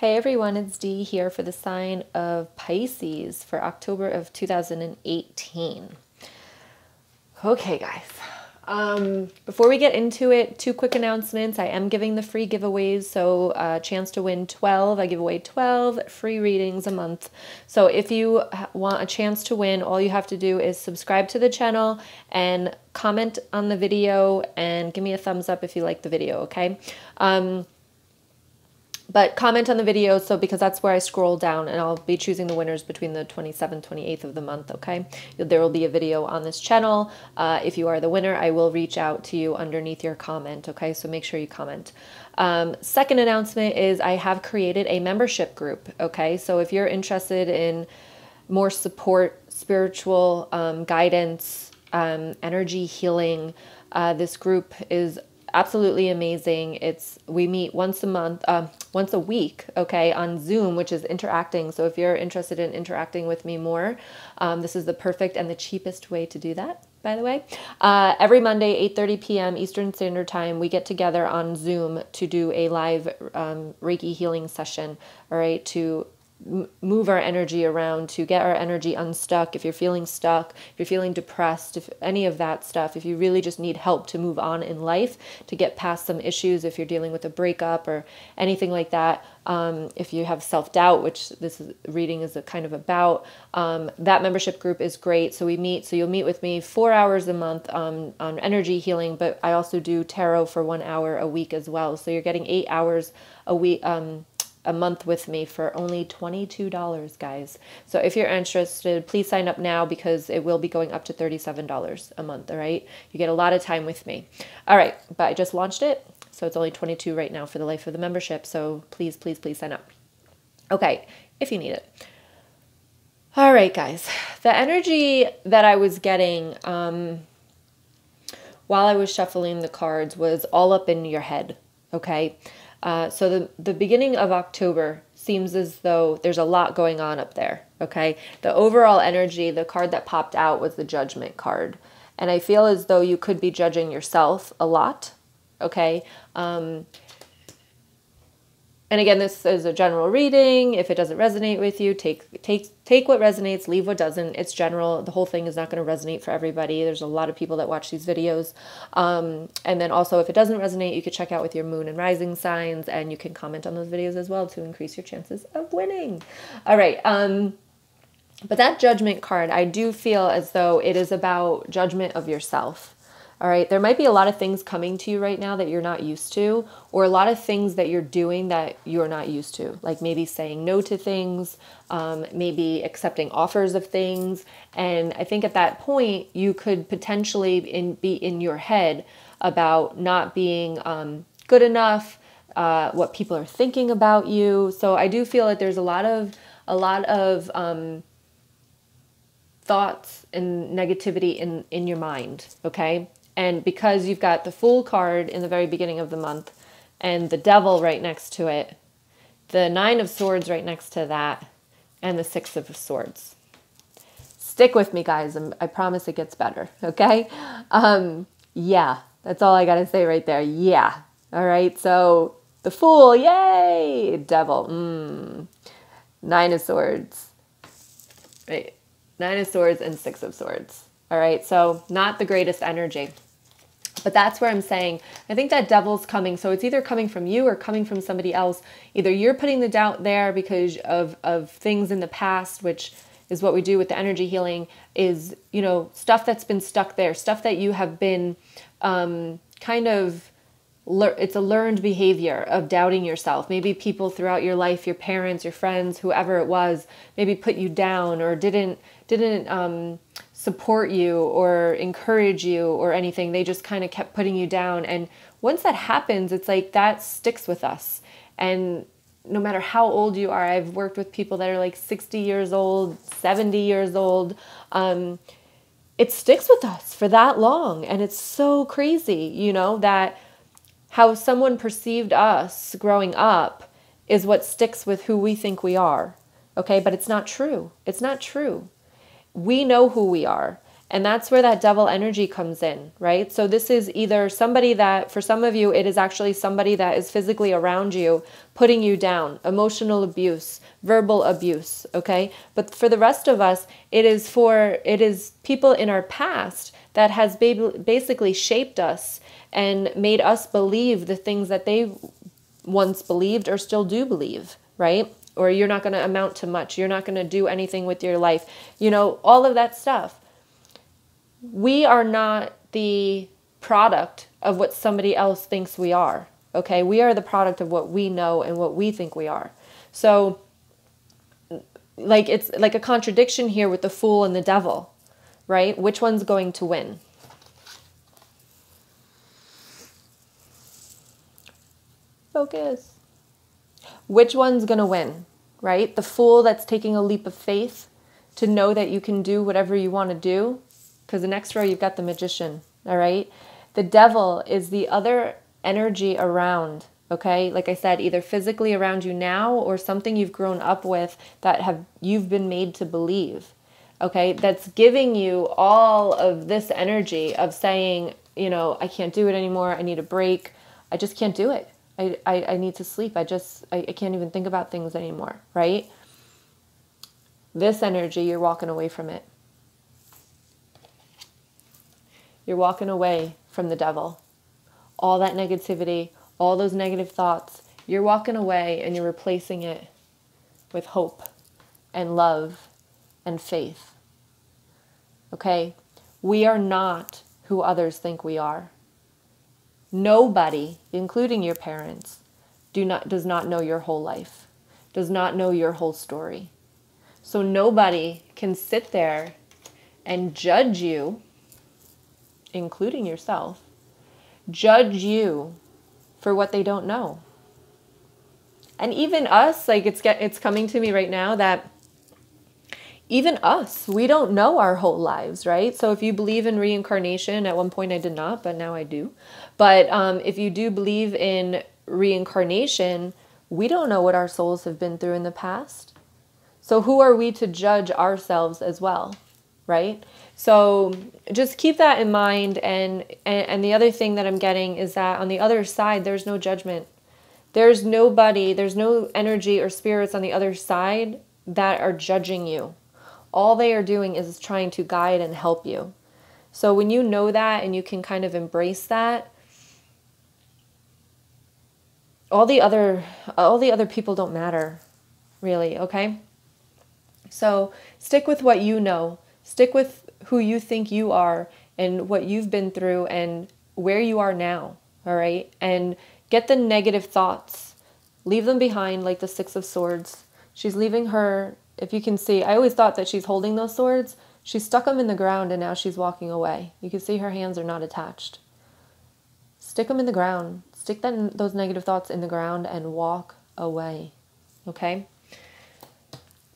Hey everyone, it's Dee here for the sign of Pisces for October of 2018. Okay, guys. Before we get into it, two quick announcements. I am giving the free giveaways, so chance to win 12. I give away 12 free readings a month. So if you want a chance to win, all you have to do is subscribe to the channel and comment on the video and give me a thumbs up if you like the video, okay? But comment on the video, so because that's where I scroll down, and I'll be choosing the winners between the 27th, 28th of the month, okay? There will be a video on this channel. If you are the winner, I will reach out to you underneath your comment, okay? So make sure you comment. Second announcement is I have created a membership group, okay? So if you're interested in more support, spiritual guidance, energy healing, this group is absolutely amazing. We meet once a week, okay, on Zoom, which is interacting. So if you're interested in interacting with me more, this is the perfect and the cheapest way to do that, by the way. Every Monday, 8:30 p.m. Eastern Standard Time, we get together on Zoom to do a live Reiki healing session, all right, to move our energy around, to get our energy unstuck. If you're feeling stuck, if you're feeling depressed, if any of that stuff, if you really just need help to move on in life, to get past some issues, if you're dealing with a breakup or anything like that, if you have self-doubt, which reading is a kind of about, that membership group is great. So you'll meet with me 4 hours a month on energy healing, but I also do tarot for 1 hour a week as well. So you're getting 8 hours a week, a month with me for only $22, guys. So if you're interested, please sign up now, because it will be going up to $37 a month, all right? You get a lot of time with me. All right, but I just launched it, so it's only $22 right now for the life of the membership, so please, please, please sign up. Okay, if you need it. All right, guys. The energy that I was getting while I was shuffling the cards was all up in your head, okay? So the beginning of October seems as though there's a lot going on up there, okay? The overall energy, the card that popped out was the Judgment card. And I feel as though you could be judging yourself a lot, okay? And again, this is a general reading. If it doesn't resonate with you, take what resonates, leave what doesn't. It's general. The whole thing is not going to resonate for everybody. There's a lot of people that watch these videos. And then also, if it doesn't resonate, you could check out with your moon and rising signs, and you can comment on those videos as well to increase your chances of winning. All right. But that Judgment card, I do feel as though it is about judgment of yourself. All right, there might be a lot of things coming to you right now that you're not used to, or a lot of things that you're doing that you're not used to, like maybe saying no to things, maybe accepting offers of things. And I think at that point, you could potentially be in your head about not being good enough, what people are thinking about you. So I do feel that there's a lot of thoughts and negativity in your mind, okay? And because you've got the Fool card in the very beginning of the month and the Devil right next to it, the Nine of Swords right next to that, and the Six of Swords. Stick with me, guys. I promise it gets better, okay? Yeah, that's all I got to say right there. Yeah. All right, so the Fool, yay! Devil, Nine of Swords. Right. Nine of Swords and Six of Swords. All right, so not the greatest energy. But that's where I'm saying, I think that Devil's coming. So it's either coming from you or coming from somebody else. Either you're putting the doubt there because of things in the past, which is what we do with the energy healing, is, you know, stuff that's been stuck there, stuff that you have been it's a learned behavior of doubting yourself. Maybe people throughout your life, your parents, your friends, whoever it was, maybe put you down or didn't support you or encourage you or anything. They just kind of kept putting you down. And once that happens, it's like that sticks with us. And no matter how old you are, I've worked with people that are like 60 years old, 70 years old. It sticks with us for that long. And it's so crazy, you know, that how someone perceived us growing up is what sticks with who we think we are. Okay, but it's not true. It's not true. We know who we are. And that's where that devil energy comes in, right? So this is either somebody that, for some of you, it is actually somebody that is physically around you, putting you down, emotional abuse, verbal abuse, okay? But for the rest of us, it is people in our past that has basically shaped us and made us believe the things that they once believed or still do believe, right? Or you're not going to amount to much. You're not going to do anything with your life. You know, all of that stuff. We are not the product of what somebody else thinks we are, okay? We are the product of what we know and what we think we are. So, like, it's like a contradiction here with the fool and the devil, right? Which one's going to win? Focus. Which one's going to win, right? The fool that's taking a leap of faith to know that you can do whatever you want to do. Because the next row, you've got the magician, all right? The devil is the other energy around, okay? Like I said, either physically around you now or something you've grown up with that you've been made to believe, okay? That's giving you all of this energy of saying, you know, I can't do it anymore. I need a break. I just can't do it. I need to sleep. I can't even think about things anymore, right? This energy, you're walking away from it. You're walking away from the devil. All that negativity, all those negative thoughts, you're walking away and you're replacing it with hope and love and faith. Okay? We are not who others think we are. Nobody, including your parents, does not know your whole life, does not know your whole story. So nobody can sit there and judge you, including yourself, judge you for what they don't know. And even us, like it's coming to me right now that even us, we don't know our whole lives, right? So if you believe in reincarnation, at one point I did not, but now I do. But if you do believe in reincarnation, we don't know what our souls have been through in the past. So who are we to judge ourselves as well, right? So just keep that in mind. And the other thing that I'm getting is that on the other side, there's no judgment. There's nobody, there's no energy or spirits on the other side that are judging you. All they are doing is trying to guide and help you. So when you know that and you can kind of embrace that, all the other people don't matter, really, okay? So stick with what you know. Stick with who you think you are and what you've been through and where you are now, all right? And get the negative thoughts. Leave them behind, like the Six of Swords. She's leaving her, if you can see, I always thought that she's holding those swords. She stuck them in the ground and now she's walking away. You can see her hands are not attached. Stick them in the ground. Stick those negative thoughts in the ground and walk away, okay?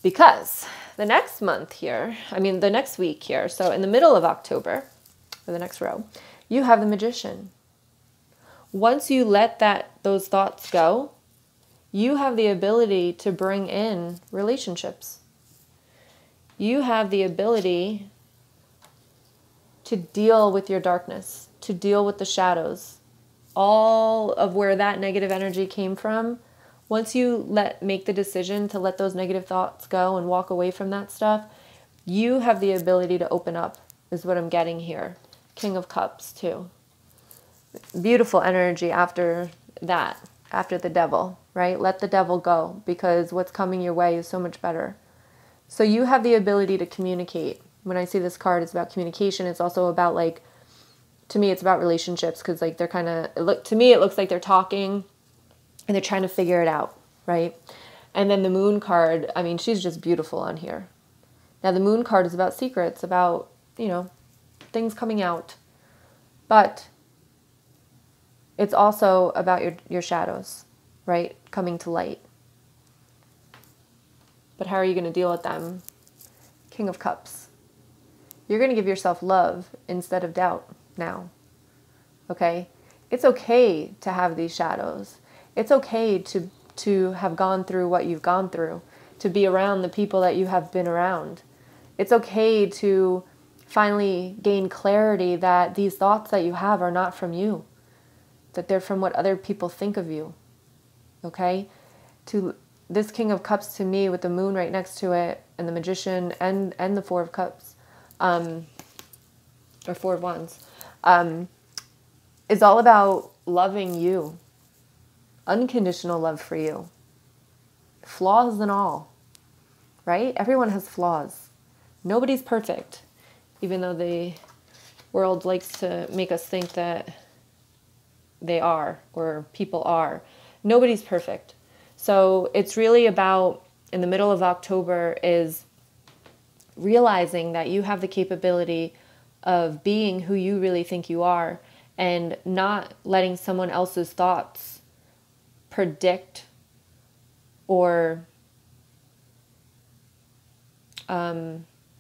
Because the next month here, the next week here, so in the middle of October, for the next row, you have the Magician. Once you let those thoughts go, you have the ability to bring in relationships. You have the ability to deal with your darkness, to deal with the shadows. All of where that negative energy came from, once you make the decision to let those negative thoughts go and walk away from that stuff, you have the ability to open up, is what I'm getting here. King of Cups, too. Beautiful energy after that, after the devil, right? Let the devil go, because what's coming your way is so much better. So you have the ability to communicate. When I see this card, it's about communication. It's also about, like, to me, it's about relationships, because, like, they're kind of, to me, it looks like they're talking and they're trying to figure it out, right? And then the Moon card, she's just beautiful on here. Now, the Moon card is about secrets, about, things coming out. But it's also about your shadows, right? Coming to light. But how are you going to deal with them? King of Cups. You're going to give yourself love instead of doubt now, okay? It's okay to have these shadows. It's okay to have gone through what you've gone through, to be around the people that you have been around. It's okay to finally gain clarity that these thoughts that you have are not from you, that they're from what other people think of you. Okay? To this King of Cups to me with the moon right next to it and the Magician and the Four of Cups, or Four of Wands, is all about loving you. Unconditional love for you. Flaws and all. Right? Everyone has flaws. Nobody's perfect. Even though the world likes to make us think that they are, or people are. Nobody's perfect. So it's really about, in the middle of October, is realizing that you have the capability of being who you really think you are, and not letting someone else's thoughts predict or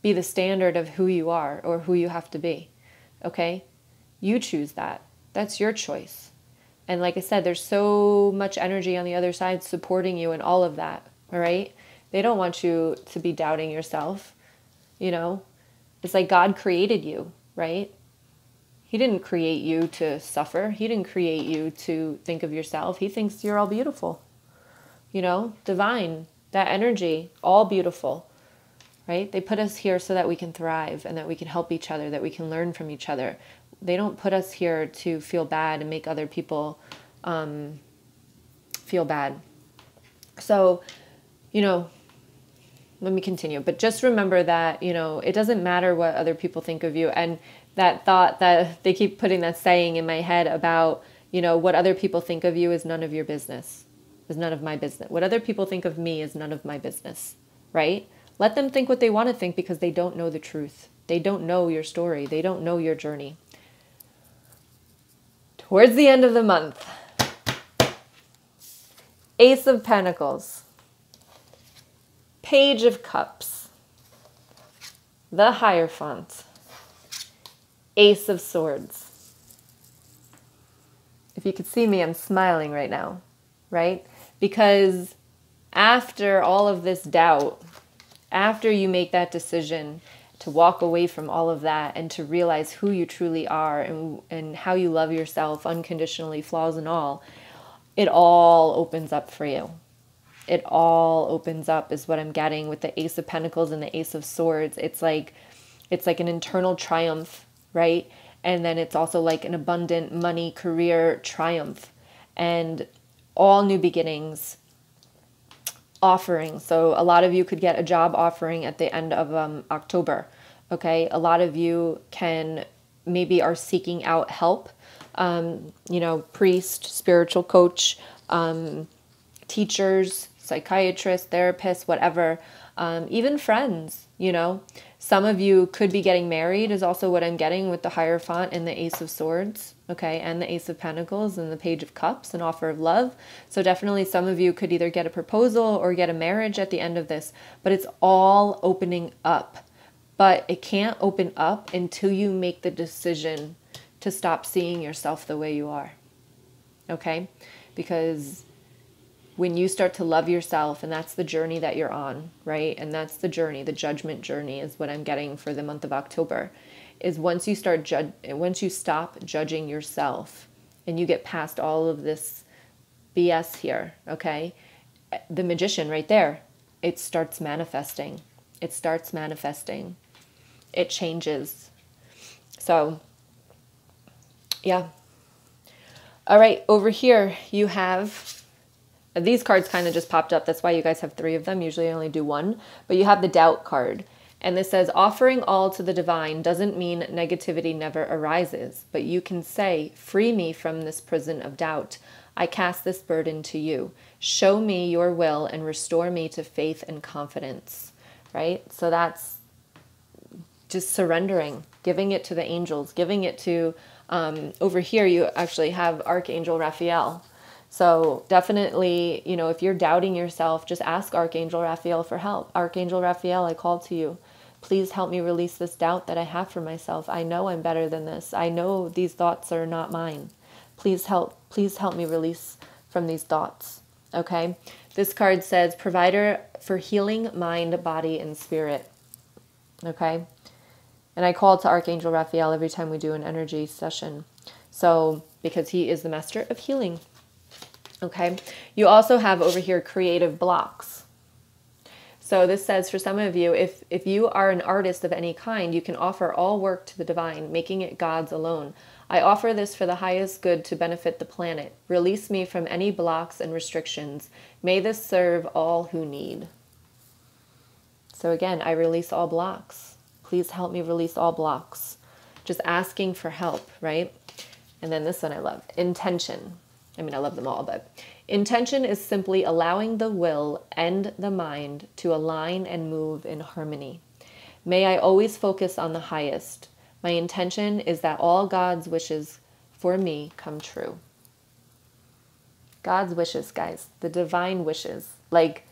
be the standard of who you are or who you have to be. Okay? You choose that. That's your choice. And like I said, there's so much energy on the other side supporting you in all of that. All right? They don't want you to be doubting yourself. You know? It's like God created you, right? He didn't create you to suffer. He didn't create you to think of yourself. He thinks you're all beautiful. You know? Divine. That energy. All beautiful. Right? They put us here so that we can thrive and that we can help each other, that we can learn from each other. They don't put us here to feel bad and make other people feel bad. So, you know, let me continue. But just remember that, you know, it doesn't matter what other people think of you. And that thought that they keep putting that saying in my head about, you know, what other people think of you is none of your business, is none of my business. What other people think of me is none of my business, right? Let them think what they want to think because they don't know the truth. They don't know your story. They don't know your journey. Towards the end of the month, Ace of Pentacles, Page of Cups, the Hierophant, Ace of Swords. If you could see me, I'm smiling right now, right? Because after all of this doubt, after you make that decision to walk away from all of that and to realize who you truly are and how you love yourself unconditionally, flaws and all, it all opens up for you. It all opens up is what I'm getting with the Ace of Pentacles and the Ace of Swords. It's like an internal triumph, right? And then it's also like an abundant money, career triumph and all new beginnings. Offering. So a lot of you could get a job offering at the end of October. Okay. A lot of you maybe are seeking out help. You know, priest, spiritual coach, teachers, psychiatrists, therapists, whatever, even friends, you know. Some of you could be getting married is also what I'm getting with the Hierophant and the Ace of Swords, okay, and the Ace of Pentacles and the Page of Cups, an offer of love. So definitely some of you could either get a proposal or get a marriage at the end of this, but it's all opening up. But it can't open up until you make the decision to stop seeing yourself the way you are, okay? Because when you start to love yourself, and that's the journey that you're on, right? And that's the journey, the judgment journey is what I'm getting for the month of October, is once you stop judging yourself and you get past all of this BS here, okay? The Magician right there, it starts manifesting. It starts manifesting. It changes. So, yeah. All right, over here you have... These cards kind of just popped up. That's why you guys have 3 of them. Usually I only do 1. But you have the Doubt card. And this says, offering all to the divine doesn't mean negativity never arises. But you can say, free me from this prison of doubt. I cast this burden to you. Show me your will and restore me to faith and confidence. Right? So that's just surrendering. Giving it to the angels. Giving it to... over here you actually have Archangel Raphael. So definitely, you know, if you're doubting yourself, just ask Archangel Raphael for help. Archangel Raphael, I call to you. Please help me release this doubt that I have for myself. I know I'm better than this. I know these thoughts are not mine. Please help me release from these thoughts. Okay. This card says provider for healing mind, body, and spirit. Okay. And I call to Archangel Raphael every time we do an energy session. So, because he is the master of healing. Okay. You also have over here creative blocks. So this says for some of you, if you are an artist of any kind, you can offer all work to the divine, making it God's alone. I offer this for the highest good to benefit the planet. Release me from any blocks and restrictions. May this serve all who need. So again, I release all blocks. Please help me release all blocks. Just asking for help, right? And then this one I love. Intention. I mean, I love them all, but intention is simply allowing the will and the mind to align and move in harmony. May I always focus on the highest. My intention is that all God's wishes for me come true. God's wishes, guys, the divine wishes. Like,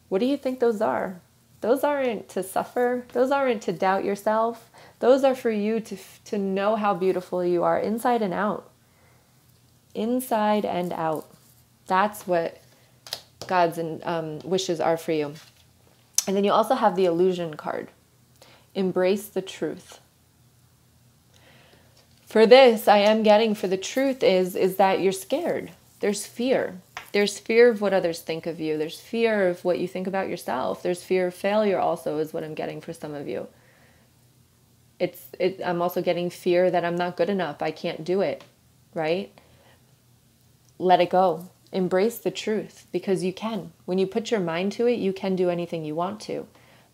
what do you think those are? Those aren't to suffer. Those aren't to doubt yourself. Those are for you to know how beautiful you are inside and out. Inside and out. That's what God's wishes are for you. And then you also have the illusion card. Embrace the truth. For this, I am getting for the truth is that you're scared. There's fear. There's fear of what others think of you. There's fear of what you think about yourself. There's fear of failure also is what I'm getting for some of you. I'm also getting fear that I'm not good enough. I can't do it, right? Let it go. Embrace the truth because you can. When you put your mind to it, you can do anything you want to.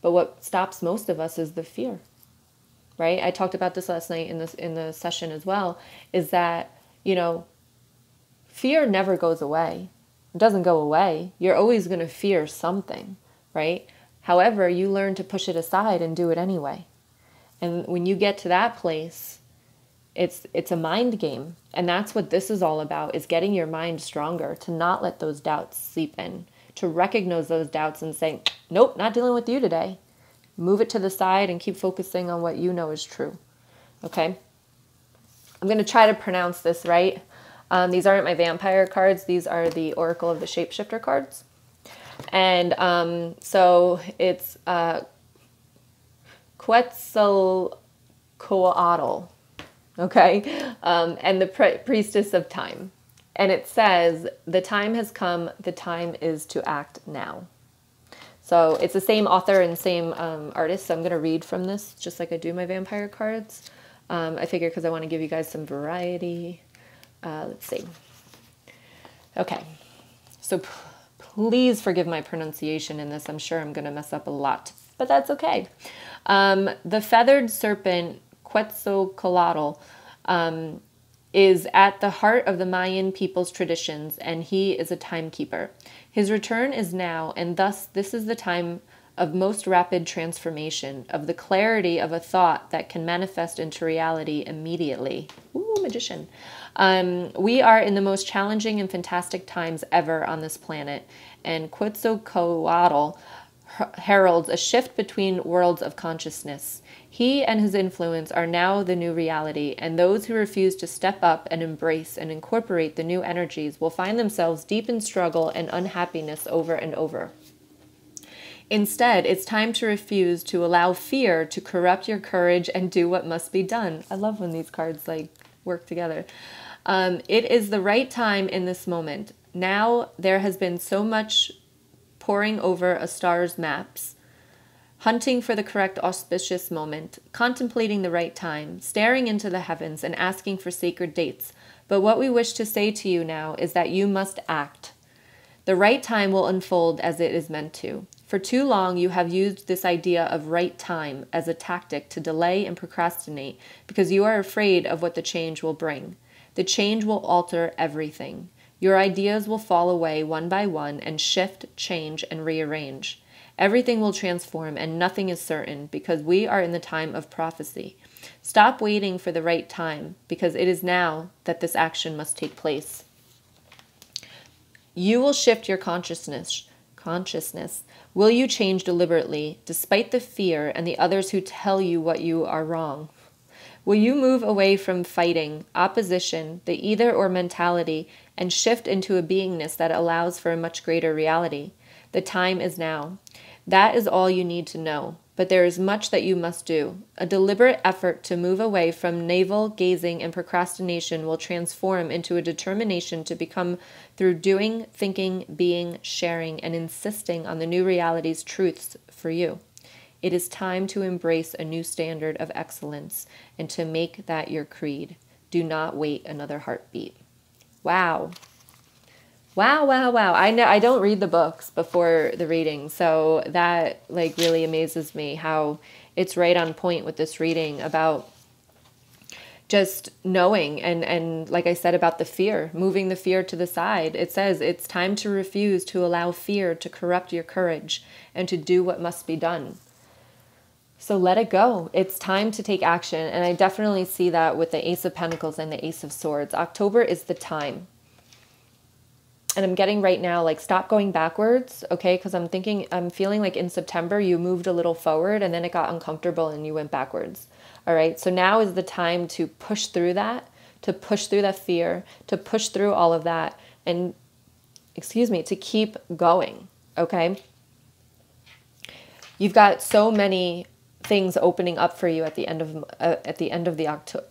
But what stops most of us is the fear, right? I talked about this last night in the session as well, is that, fear never goes away. It doesn't go away. You're always going to fear something, right? However, you learn to push it aside and do it anyway. And when you get to that place, it's a mind game. And that's what this is all about, is getting your mind stronger, to not let those doubts seep in, to recognize those doubts and say, nope, not dealing with you today. Move it to the side and keep focusing on what you know is true. Okay? I'm going to try to pronounce this right. These aren't my vampire cards. These are the Oracle of the Shapeshifter cards. And so it's Quetzalcoatl, okay? And the Priestess of Time. And it says, the time has come, the time is to act now. So it's the same author and same artist, so I'm going to read from this, just like I do my vampire cards. I figure because I want to give you guys some variety. Let's see. Okay, so please forgive my pronunciation in this. I'm sure I'm going to mess up a lot, but that's okay. The feathered serpent, Quetzalcoatl, is at the heart of the Mayan people's traditions, and he is a timekeeper. His return is now, and thus this is the time of most rapid transformation, of the clarity of a thought that can manifest into reality immediately. Ooh, magician. We are in the most challenging and fantastic times ever on this planet, and Quetzalcoatl heralds a shift between worlds of consciousness. He and his influence are now the new reality, and those who refuse to step up and embrace and incorporate the new energies will find themselves deep in struggle and unhappiness over and over. Instead, it's time to refuse to allow fear to corrupt your courage and do what must be done. I love when these cards work together. It is the right time in this moment. Now there has been so much poring over a star's maps, hunting for the correct auspicious moment, contemplating the right time, staring into the heavens and asking for sacred dates. But what we wish to say to you now is that you must act. The right time will unfold as it is meant to. For too long, you have used this idea of right time as a tactic to delay and procrastinate because you are afraid of what the change will bring. The change will alter everything. Your ideas will fall away one by one and shift, change, and rearrange. Everything will transform and nothing is certain because we are in the time of prophecy. Stop waiting for the right time because it is now that this action must take place. You will shift your consciousness. Will you change deliberately, despite the fear and the others who tell you what you are wrong? Will you move away from fighting, opposition, the either-or mentality, and shift into a beingness that allows for a much greater reality? The time is now. That is all you need to know. But there is much that you must do. A deliberate effort to move away from navel gazing and procrastination will transform into a determination to become through doing, thinking, being, sharing, and insisting on the new reality's truths for you. It is time to embrace a new standard of excellence and to make that your creed. Do not wait another heartbeat. Wow. Wow, wow, wow. I know I don't read the books before the reading, so that like really amazes me how it's right on point with this reading about just knowing and like I said about the fear, moving the fear to the side. It says it's time to refuse to allow fear to corrupt your courage and to do what must be done. So let it go. It's time to take action, and I definitely see that with the Ace of Pentacles and the Ace of Swords. October is the time. And I'm getting right now, like, stop going backwards, okay? Because I'm feeling like in September you moved a little forward and then it got uncomfortable and you went backwards. All right, so now is the time to push through that, to push through that fear, to push through all of that, and, to keep going, okay? You've got so many things opening up for you at the end of the October,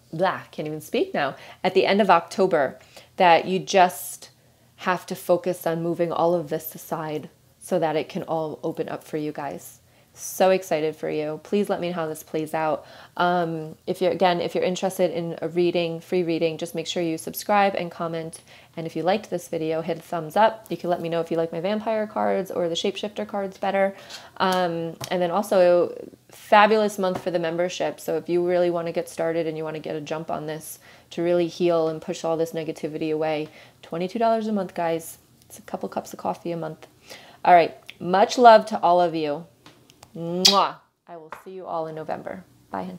can't even speak now, at the end of October, that you just have to focus on moving all of this aside so that it can all open up for you guys. So excited for you. Please let me know how this plays out. If you're interested in a reading, free reading, just make sure you subscribe and comment. And if you liked this video, hit a thumbs up. You can let me know if you like my vampire cards or the shapeshifter cards better. And then also, fabulous month for the membership. So if you really want to get started and you want to get a jump on this to really heal and push all this negativity away, $22 a month, guys. It's a couple cups of coffee a month. All right. Much love to all of you. Mwah. I will see you all in November. Bye, hun.